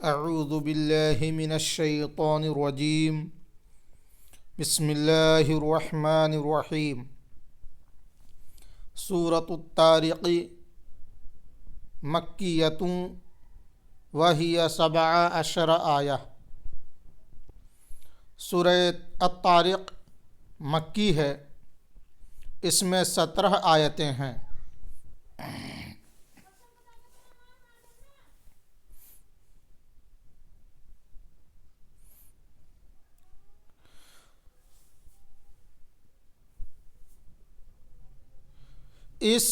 اعوذ باللہ من الشیطان الرجیم بسم اللہ الرحمن الرحیم سورۃ الطارق مکیۃ وہی 17 آیہ۔ سورہ الطارق مکی ہے، اس میں 17 آیتیں ہیں۔ اس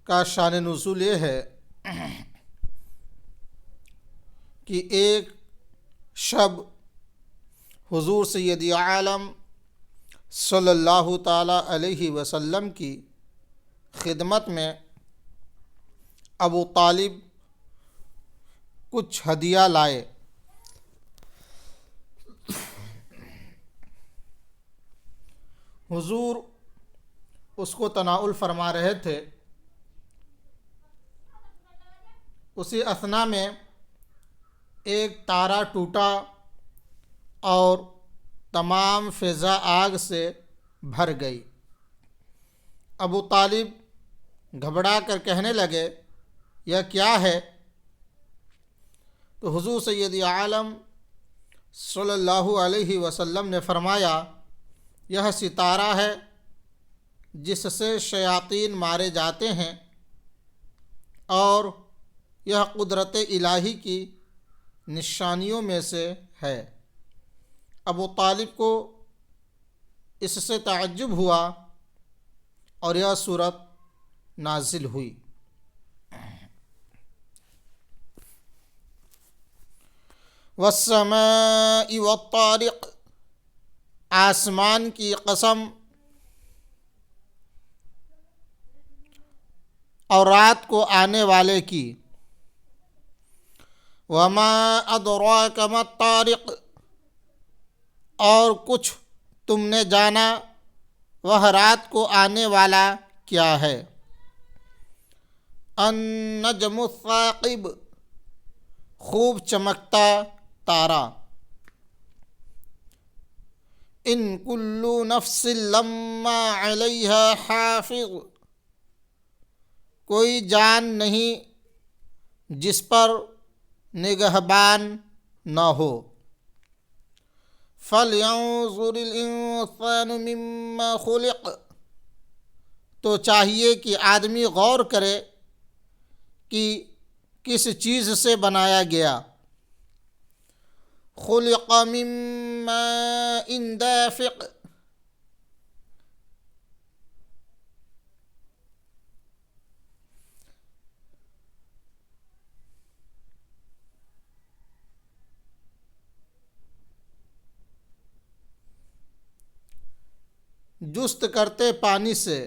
کا شان نزول یہ ہے کہ ایک شب حضور سید عالم صلی اللہ تعالی علیہ وسلم کی خدمت میں ابو طالب کچھ ہدیہ لائے۔ حضور اس کو تناول فرما رہے تھے، اسی اثنا میں ایک تارا ٹوٹا اور تمام فضا آگ سے بھر گئی۔ ابو طالب گھبرا کر کہنے لگے، یہ کیا ہے؟ تو حضور سید عالم صلی اللہ علیہ وسلم نے فرمایا، یہ ستارہ ہے جس سے شیاطین مارے جاتے ہیں، اور یہ قدرت الہی کی نشانیوں میں سے ہے۔ ابو طالب کو اس سے تعجب ہوا اور یہ سورت نازل ہوئی۔ والسماء والطارق، آسمان کی قسم اور رات کو آنے والے کی۔ وما ادراک ما الطارق، اور کچھ تم نے جانا وہ رات کو آنے والا کیا ہے۔ النجم الثاقب، خوب چمکتا تارا۔ ان کل نفس لما علیہا حافظ، کوئی جان نہیں جس پر نگہبان نہ ہو۔ فَلْيَنظُرِ الْإِنسَانُ مِمَّا خُلِقَ، تو چاہیے کہ آدمی غور کرے کہ کس چیز سے بنایا گیا۔ خُلِقَ مِن مَّاءٍ دَافِقٍ، جست کرتے پانی سے۔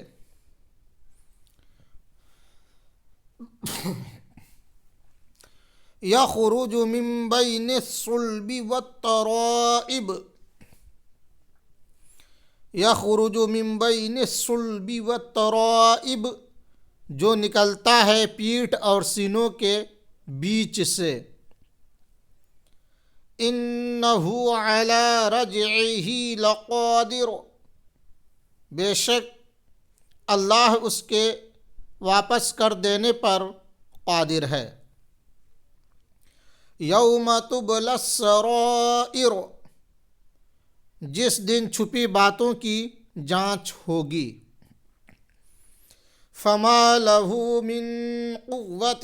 یخرج من بین الصلب والترائب، یخرج من بین الصلب والترائب، جو نکلتا ہے پیٹھ اور سینوں کے بیچ سے۔ انہ علی رجعہ لقادر، بے شک اللہ اس کے واپس کر دینے پر قادر ہے۔ یوم تبلی السرائر، جس دن چھپی باتوں کی جانچ ہوگی۔ فما لہ من قوۃ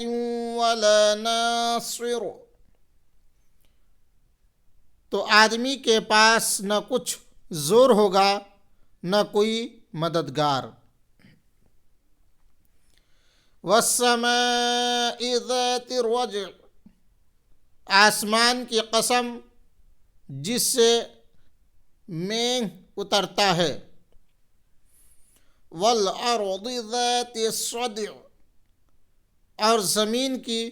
ولا ناصر، تو آدمی کے پاس نہ کچھ زور ہوگا نہ کوئی مددگار۔ والسماء ذات الرجع، آسمان کی قسم جس سے مینگ اترتا ہے۔ والارض ذات الصدع، اور زمین کی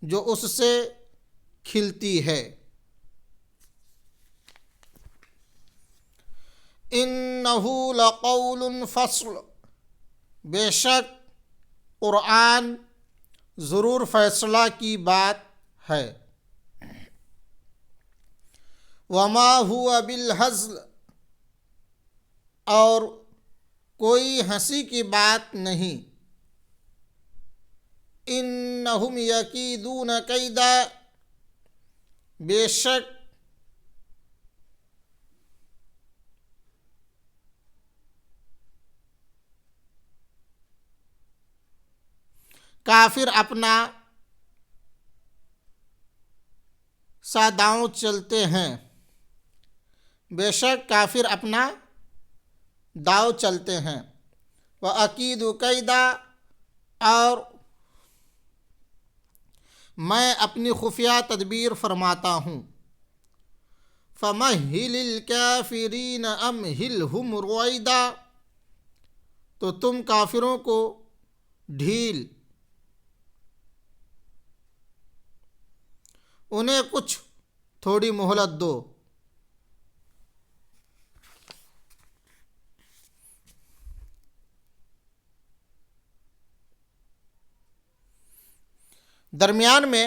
جو اس سے کھلتی ہے۔ انہ لقول فصل، بے شک قرآن ضرور فیصلہ کی بات ہے۔ وما ہوا بالہزل، اور کوئی ہنسی کی بات نہیں۔ انہم یکیدون کیدا، بے شک کافر اپنا سا داؤں چلتے ہیں، بے شک کافر اپنا داؤ چلتے ہیں۔ وَأَكِيدُ كَيْدًا، اور میں اپنی خفیہ تدبیر فرماتا ہوں۔ فَمَهِّلِ الْكَافِرِينَ أَمْهِلْهُمْ رُوَيْدًا، تو تم کافروں کو ڈھیل، انہیں کچھ تھوڑی مہلت دو۔ درمیان میں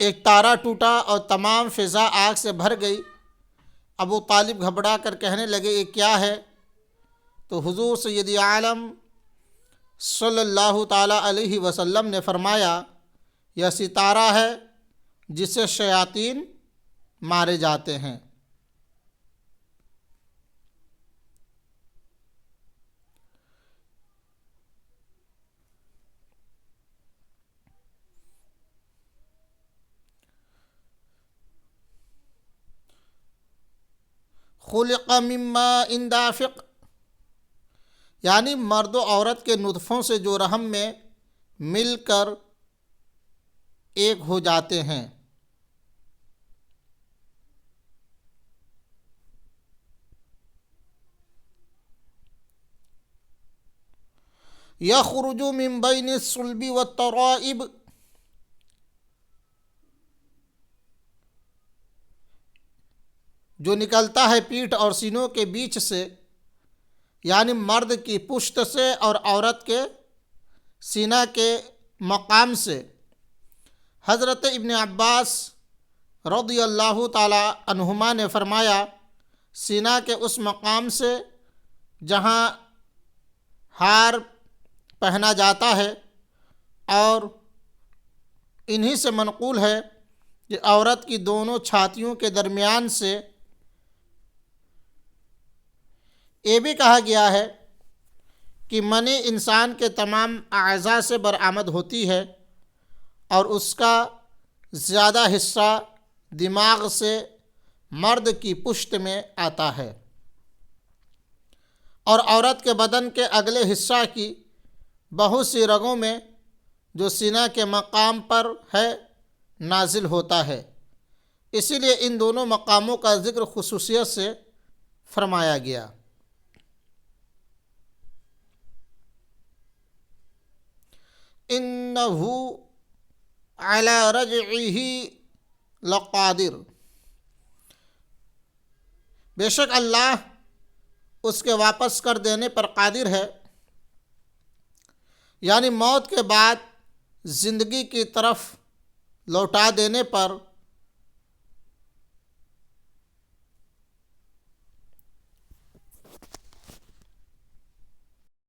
ایک تارا ٹوٹا اور تمام فضا آگ سے بھر گئی۔ ابو طالب گھبرا کر کہنے لگے یہ کیا ہے؟ تو حضور سید عالم صلی اللہ تعالیٰ علیہ وسلم نے فرمایا یہ ستارہ ہے جس سے شیاطین مارے جاتے ہیں۔ خلق من ماء دافق، یعنی مرد و عورت کے نطفوں سے جو رحم میں مل کر ایک ہو جاتے ہیں۔ یخرج من بین الصلب والترائب، جو نکلتا ہے پیٹھ اور سینوں کے بیچ سے، یعنی مرد کی پشت سے اور عورت کے سینہ کے مقام سے۔ حضرت ابن عباس رضی اللہ تعالی عنہما نے فرمایا سینہ کے اس مقام سے جہاں ہار پہنا جاتا ہے، اور انہی سے منقول ہے کہ عورت کی دونوں چھاتیوں کے درمیان سے یہ بھی کہا گیا ہے کہ منی انسان کے تمام اعضاء سے برآمد ہوتی ہے اور اس کا زیادہ حصہ دماغ سے مرد کی پشت میں آتا ہے، اور عورت کے بدن کے اگلے حصہ کی بہت سی رگوں میں جو سینہ کے مقام پر ہے نازل ہوتا ہے۔ اسی لیے ان دونوں مقاموں کا ذکر خصوصیت سے فرمایا گیا۔ انہ علی رجعہ لقادر، بے شک اللہ اس کے واپس کر دینے پر قادر ہے، یعنی موت کے بعد زندگی کی طرف لوٹا دینے پر